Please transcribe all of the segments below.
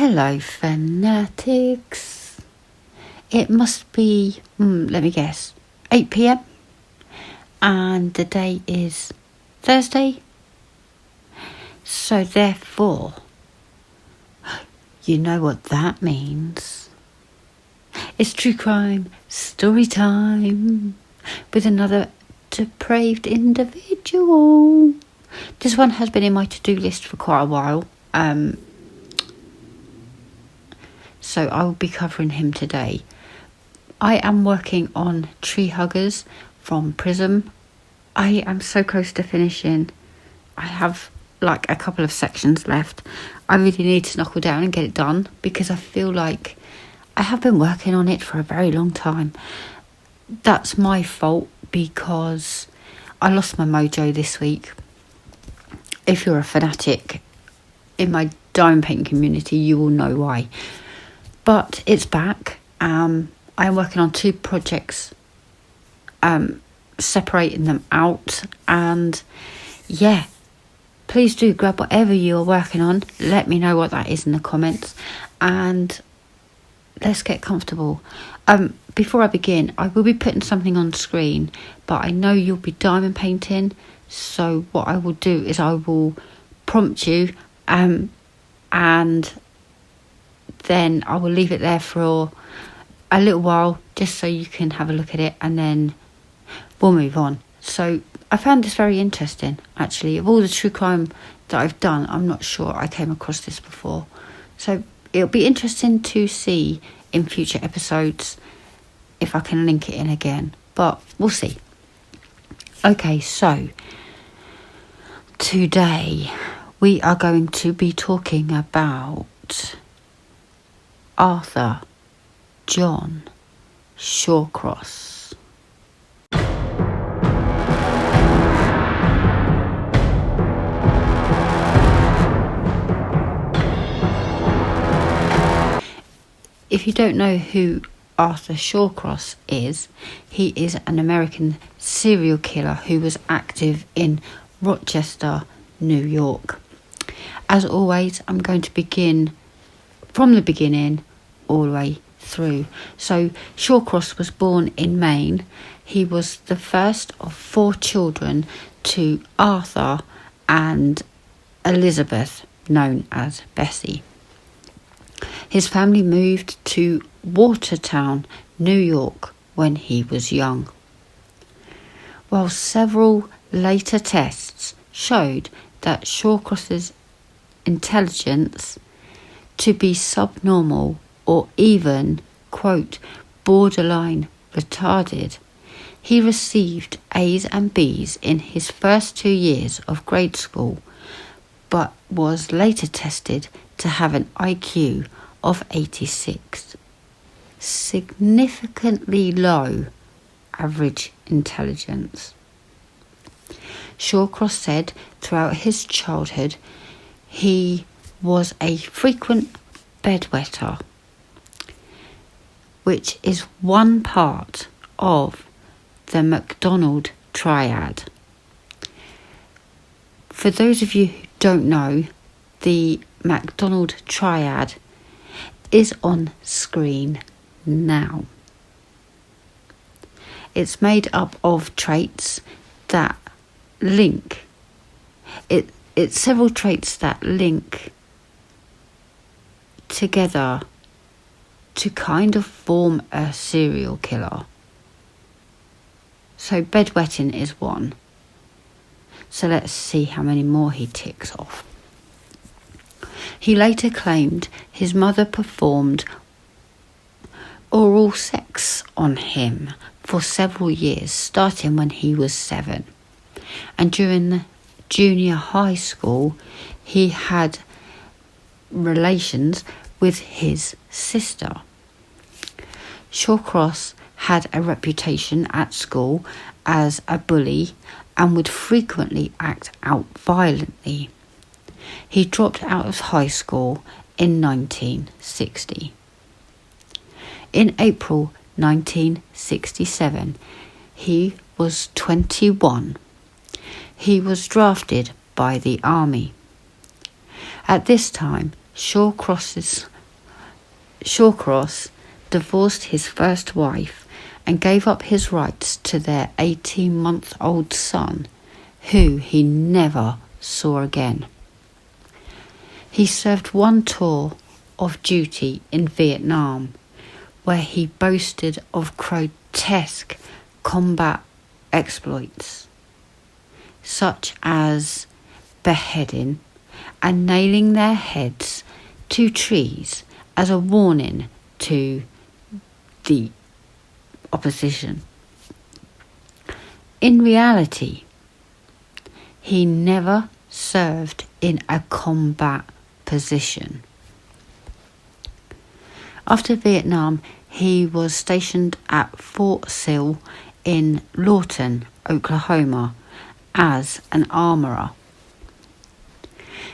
Hello, Fanatics. It must be, let me guess, 8 p.m. and the day is Thursday. So therefore, you know what that means. It's true crime story time with another depraved individual. This one has been in my to-do list for quite a while. So I will be covering him today. I am working on Tree Huggers from Prism. I am so close to finishing. I have like a couple of sections left. I really need to knuckle down and get it done because I feel like I have been working on it for a very long time. That's my fault because I lost my mojo this week. If you're a fanatic in my diamond painting community, you will know why. But it's back. I am working on 2 projects, separating them out. And yeah, please do grab whatever you're working on. Let me know what that is in the comments. And let's get comfortable. Before I begin, I will be putting something on screen, but I know you'll be diamond painting. So what I will do is I will prompt you and then I will leave it there for a little while just so you can have a look at it and then we'll move on. So I found this very interesting actually. Of all the true crime that I've done, I'm not sure I came across this before. So it'll be interesting to see in future episodes if I can link it in again, but we'll see. Okay, so today we are going to be talking about Arthur John Shawcross. If you don't know who Arthur Shawcross is, he is an American serial killer who was active in Rochester, New York. As always, I'm going to begin from the beginning all the way through. So Shawcross was born in Maine. He was the first of 4 children to Arthur and Elizabeth, known as Bessie. His family moved to Watertown, New York, when he was young. While several later tests showed that Shawcross's intelligence to be subnormal or even, quote, borderline retarded, he received A's and B's in his first 2 years of grade school, but was later tested to have an IQ of 86. Significantly low average intelligence. Shawcross said throughout his childhood he was a frequent bedwetter, which is one part of the McDonald triad. For those of you who don't know, the McDonald triad is on screen now. It's made up of traits that link. It's several traits that link together to kind of form a serial killer. So bedwetting is one. So let's see how many more he ticks off. He later claimed his mother performed oral sex on him for several years, starting when he was 7. And during junior high school, he had relations with his sister. Shawcross had a reputation at school as a bully and would frequently act out violently. He dropped out of high school in 1960. In April 1967, he was 21. He was drafted by the army. At this time, Shawcross's Shawcross divorced his first wife and gave up his rights to their 18-month-old son, who he never saw again. He served one tour of duty in Vietnam, where he boasted of grotesque combat exploits, such as beheading and nailing their heads to trees as a warning to the opposition. In reality, he never served in a combat position. After Vietnam, he was stationed at Fort Sill in Lawton, Oklahoma, as an armourer.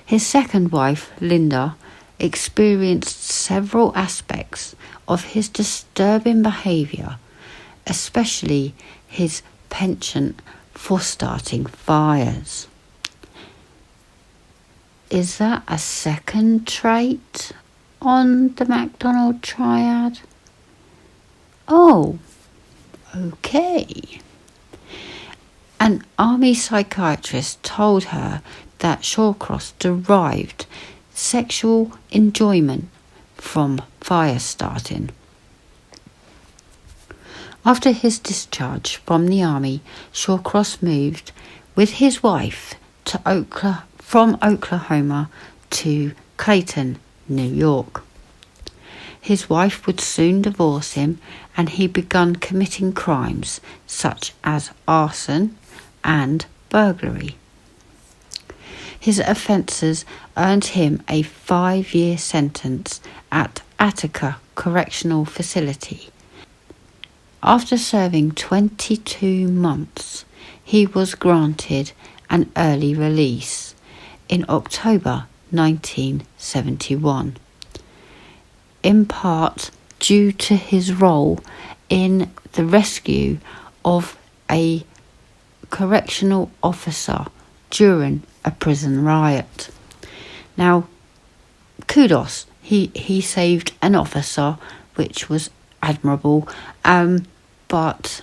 His second wife, Linda, experienced several aspects of his disturbing behaviour, especially his penchant for starting fires. Is that a second trait on the MacDonald triad? Oh, okay. An army psychiatrist told her that Shawcross derived sexual enjoyment from fire starting. After his discharge from the army, Shawcross moved with his wife from Oklahoma to Clayton, New York. His wife would soon divorce him, and he began committing crimes such as arson and burglary. His offences earned him a 5-year sentence at Attica Correctional Facility. After serving 22 months, he was granted an early release in October 1971, in part due to his role in the rescue of a correctional officer during a prison riot. Now, kudos, he saved an officer, which was admirable, but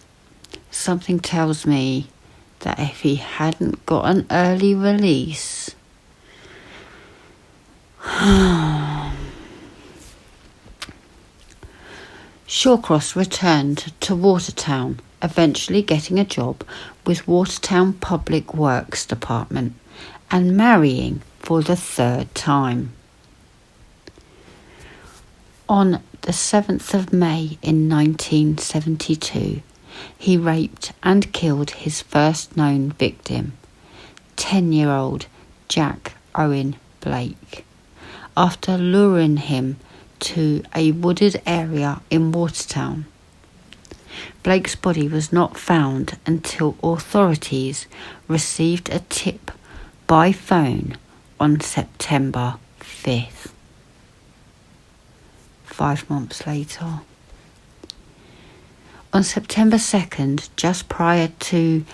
something tells me that if he hadn't got an early release, Shawcross returned to Watertown, eventually getting a job with Watertown Public Works Department and marrying for the third time. On the 7th of May in 1972, he raped and killed his first known victim, 10-year-old Jack Owen Blake, after luring him to a wooded area in Watertown. Blake's body was not found until authorities received a tip by phone on September 5th. 5 months later. On September 2nd, just prior to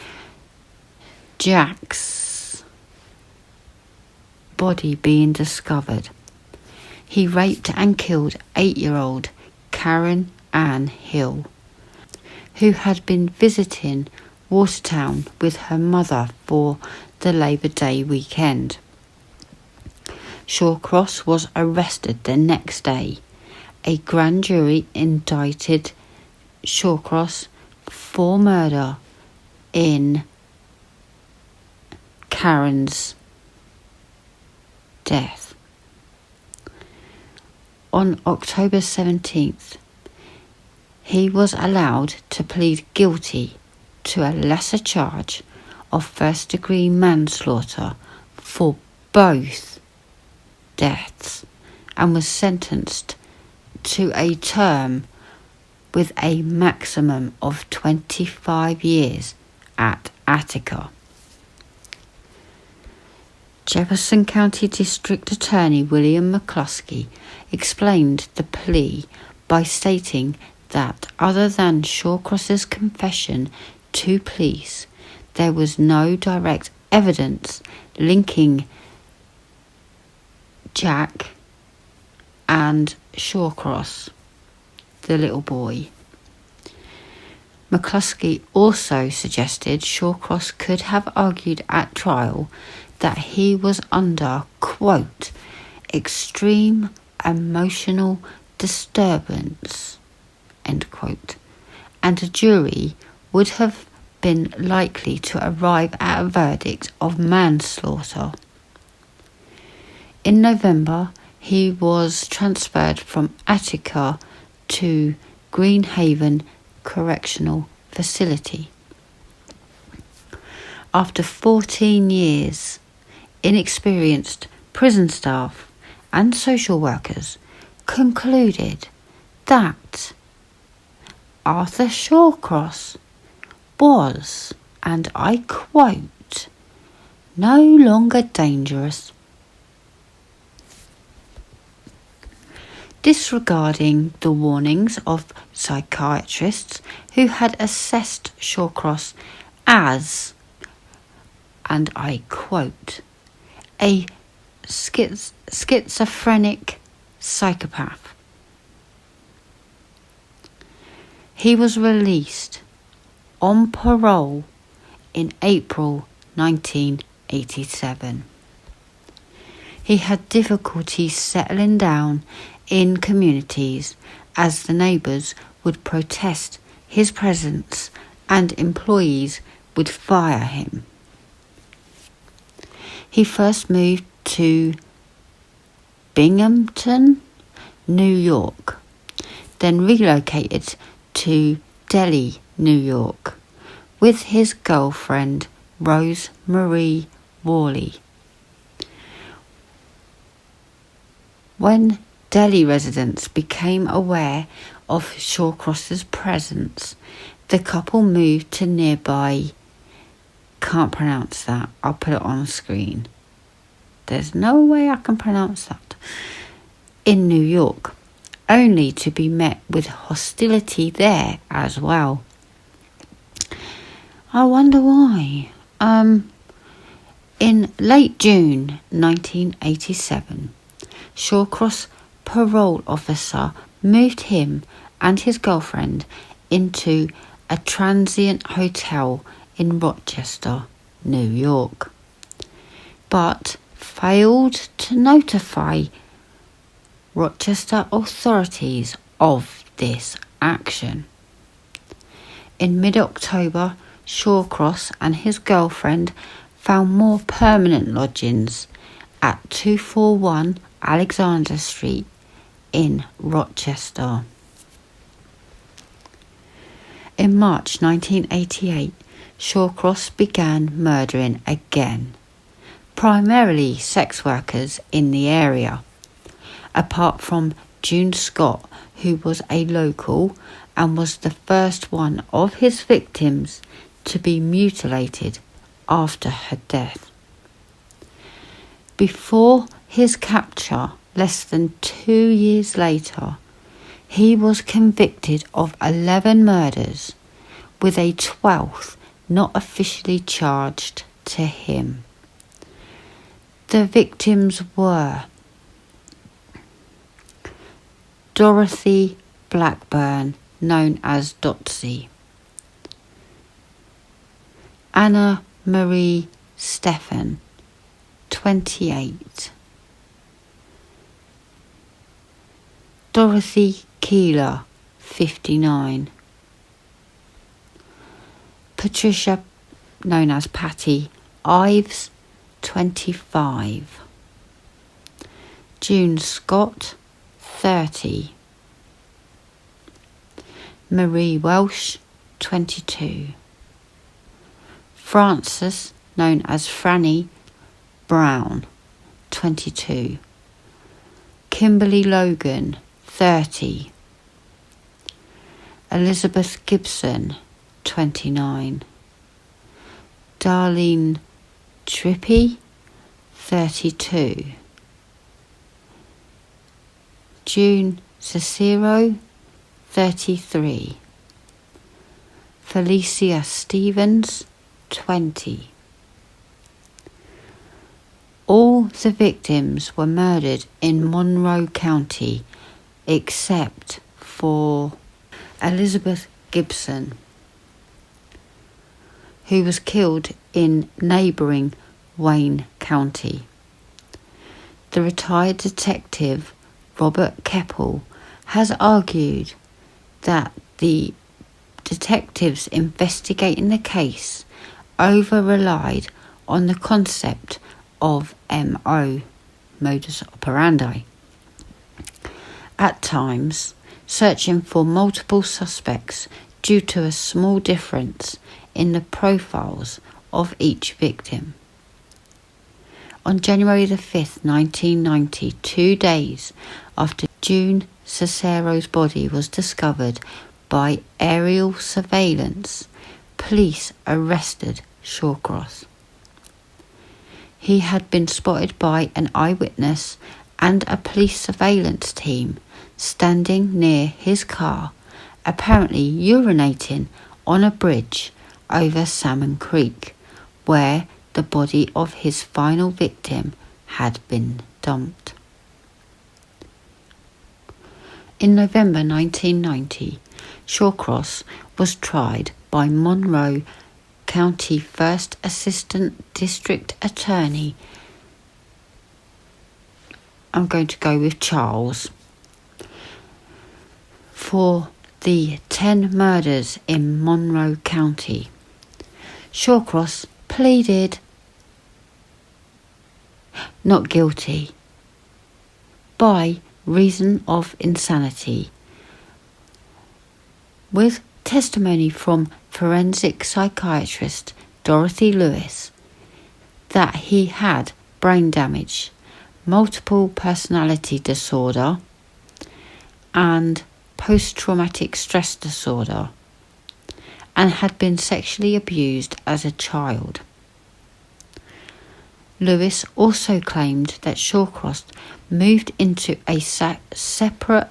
Jack's body being discovered, he raped and killed 8-year-old Karen Ann Hill, who had been visiting Watertown with her mother for the Labor Day weekend. Shawcross was arrested the next day. A grand jury indicted Shawcross for murder in Karen's death. On October 17th, he was allowed to plead guilty to a lesser charge of first-degree manslaughter for both deaths and was sentenced to a term with a maximum of 25 years at Attica. Jefferson County District Attorney William McCluskey explained the plea by stating that other than Shawcross's confession to police, there was no direct evidence linking Jack and Shawcross, the little boy. McCluskey also suggested Shawcross could have argued at trial that he was under, quote, extreme emotional disturbance, end quote, and a jury would have been likely to arrive at a verdict of manslaughter. In November, he was transferred from Attica to Greenhaven Correctional Facility. After 14 years, inexperienced prison staff and social workers concluded that Arthur Shawcross was, and I quote, no longer dangerous. Disregarding the warnings of psychiatrists who had assessed Shawcross as, and I quote, a schizophrenic psychopath, he was released on parole in April 1987. He had difficulty settling down in communities as the neighbours would protest his presence and employees would fire him. He first moved to Binghamton, New York, then relocated to Delhi, New York, with his girlfriend Rose Marie Worley. When Delhi residents became aware of Shawcross's presence, the couple moved to nearby, can't pronounce that, I'll put it on screen. There's no way I can pronounce that. In New York, only to be met with hostility there as well. I wonder why. In late June 1987, Shawcross parole officer moved him and his girlfriend into a transient hotel in Rochester, New York, but failed to notify Rochester authorities of this action. In mid-October, Shawcross and his girlfriend found more permanent lodgings at 241 Alexander Street in Rochester. In March 1988, Shawcross began murdering again, primarily sex workers in the area, apart from June Scott, who was a local and was the first one of his victims to be mutilated after her death. Before his capture, less than 2 years later, he was convicted of 11 murders, with a 12th not officially charged to him. The victims were Dorothy Blackburn, known as Dotsy, Anna Marie Stephan, 28, Dorothy Keeler, 59, Patricia, known as Patty Ives, 25, June Scott, 30, Marie Welsh, 22, Frances, known as Franny Brown, 22, Kimberly Logan, 30, Elizabeth Gibson, 29, Darlene Trippy, 32, June Cicero, 33, Felicia Stevens, 20. All All the victims were murdered in Monroe County except for Elizabeth Gibson, who was killed in neighbouring Wayne County. The retired detective Robert Keppel has argued that the detectives investigating the case over-relied on the concept of MO, modus operandi. At times, searching for multiple suspects due to a small difference in the profiles of each victim. On January the 5th, 1990, 2 days after June Cicero's body was discovered by aerial surveillance, police arrested Shawcross. He had been spotted by an eyewitness and a police surveillance team standing near his car, apparently urinating on a bridge over Salmon Creek, where the body of his final victim had been dumped. In November 1990, Shawcross was tried by Monroe County First Assistant District Attorney, I'm going to go with Charles, for the 10 murders in Monroe County. Shawcross pleaded not guilty by reason of insanity, with testimony from forensic psychiatrist Dorothy Lewis that he had brain damage, multiple personality disorder, and post-traumatic stress disorder, and had been sexually abused as a child. Lewis also claimed that Shawcross moved into a separate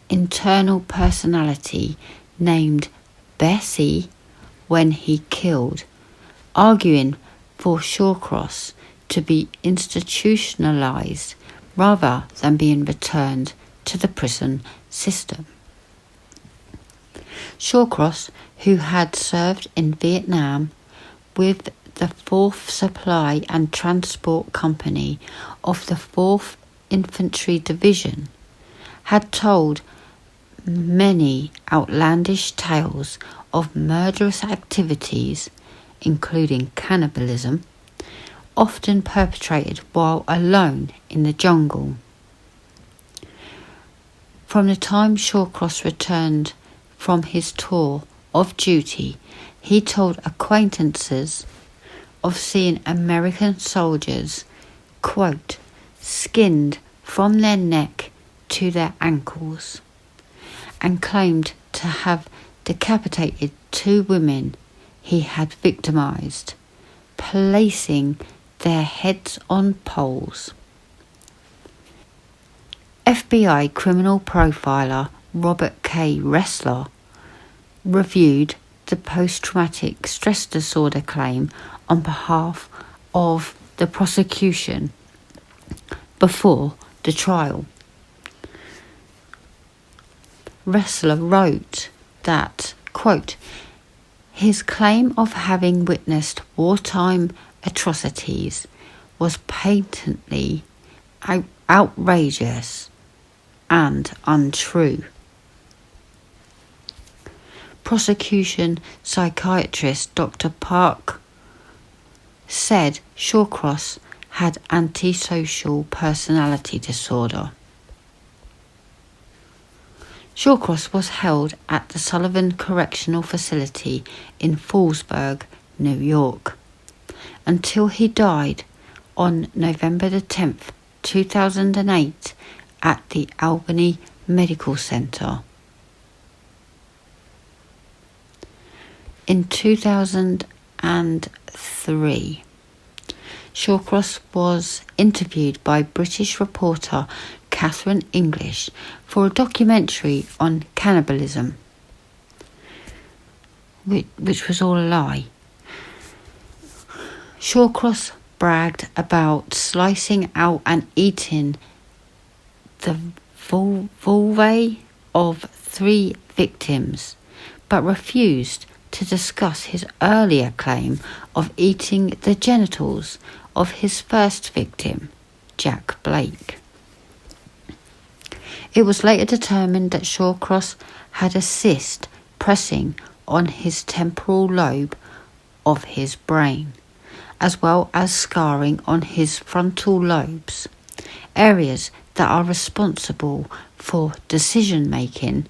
internal personality named Bessie when he killed, arguing for Shawcross to be institutionalized rather than being returned to the prison system. Shawcross, who had served in Vietnam with the 4th Supply and Transport Company of the 4th Infantry Division, had told many outlandish tales of murderous activities, including cannibalism, often perpetrated while alone in the jungle. From the time Shawcross returned from his tour of duty, he told acquaintances of seeing American soldiers, quote, skinned from their neck to their ankles, and claimed to have decapitated 2 women he had victimized, placing their heads on poles. FBI criminal profiler Robert K. Ressler reviewed the post-traumatic stress disorder claim on behalf of the prosecution before the trial. Ressler wrote that, quote, his claim of having witnessed wartime atrocities was patently outrageous and untrue. Prosecution psychiatrist Dr. Park said Shawcross had antisocial personality disorder. Shawcross was held at the Sullivan Correctional Facility in Fallsburg, New York, until he died on November the 10th, 2008 at the Albany Medical Center. In 2003, Shawcross was interviewed by British reporter Catherine English for a documentary on cannibalism, which was all a lie. Shawcross bragged about slicing out and eating the vulvae of 3 victims, but refused to discuss his earlier claim of eating the genitals of his first victim, Jack Blake. It was later determined that Shawcross had a cyst pressing on his temporal lobe of his brain, as well as scarring on his frontal lobes, areas that are responsible for decision-making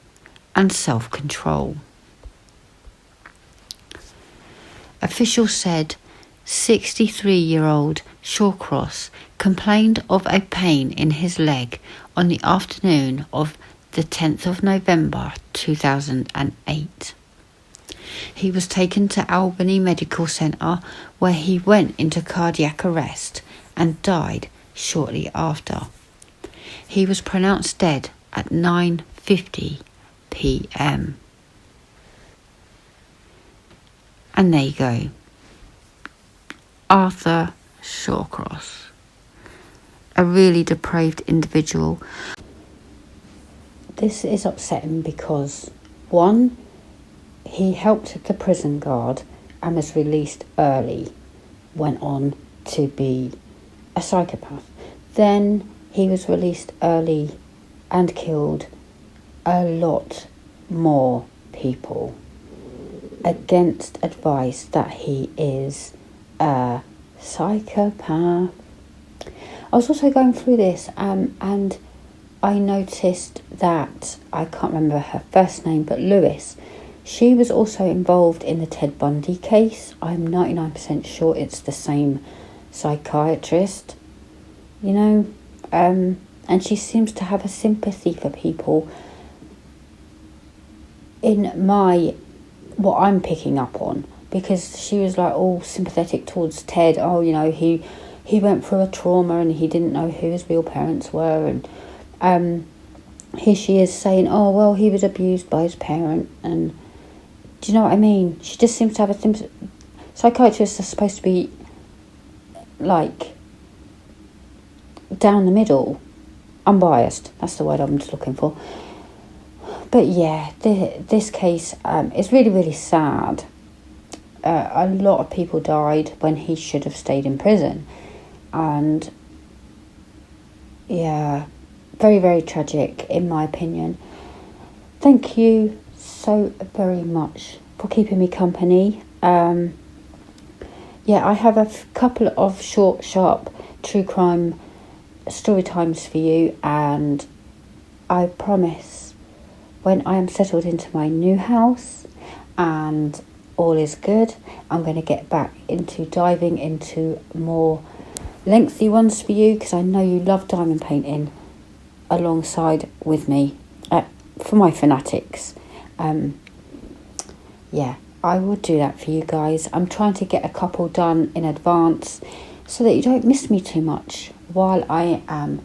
and self-control. Officials said 63-year-old Shawcross complained of a pain in his leg on the afternoon of the 10th of November 2008. He was taken to Albany Medical Centre, where he went into cardiac arrest and died shortly after. He was pronounced dead at 9:50 p.m. And there you go. Arthur Shawcross. A really depraved individual. This is upsetting because, one, he helped the prison guard and was released early, went on to be a psychopath. Then he was released early and killed a lot more people against advice that he is a psychopath. I was also going through this and I noticed that, I can't remember her first name, but Lewis, she was also involved in the Ted Bundy case. I'm 99% sure it's the same psychiatrist, you know, and she seems to have a sympathy for people in what I'm picking up on, because she was like all sympathetic towards Ted. Oh, you know, he went through a trauma and he didn't know who his real parents were, and here she is saying, oh well, he was abused by his parent, and do you know what I mean? She just seems to have a psychiatrists are supposed to be like down the middle, unbiased. That's the word I'm just looking for. But yeah, this case is really, really sad. A lot of people died when he should have stayed in prison. And yeah, very, very tragic in my opinion. Thank you so very much for keeping me company. Yeah, I have a couple of short, sharp true crime story times for you, and I promise when I am settled into my new house and all is good, I'm going to get back into diving into more lengthy ones for you, because I know you love diamond painting alongside with me for my Fanatics. Yeah, I will do that for you guys. I'm trying to get a couple done in advance so that you don't miss me too much while I am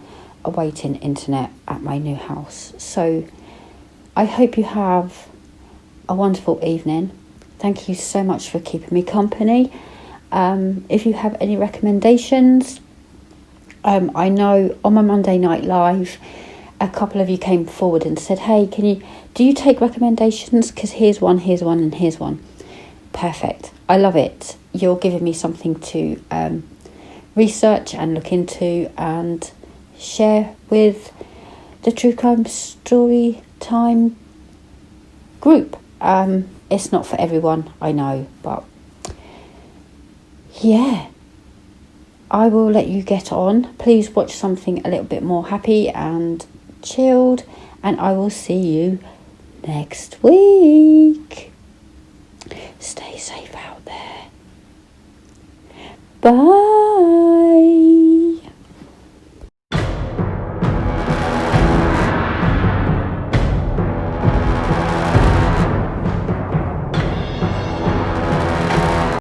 awaiting internet at my new house. So I hope you have a wonderful evening. Thank you so much for keeping me company. If you have any recommendations, I know on my Monday Night Live, a couple of you came forward and said, hey, do you take recommendations? Because here's one, and here's one. Perfect. I love it. You're giving me something to research and look into and share with the True Crime Storytime group. It's not for everyone, I know, but yeah, I will let you get on. Please watch something a little bit more happy and chilled, and I will see you next week. Stay safe out there. Bye.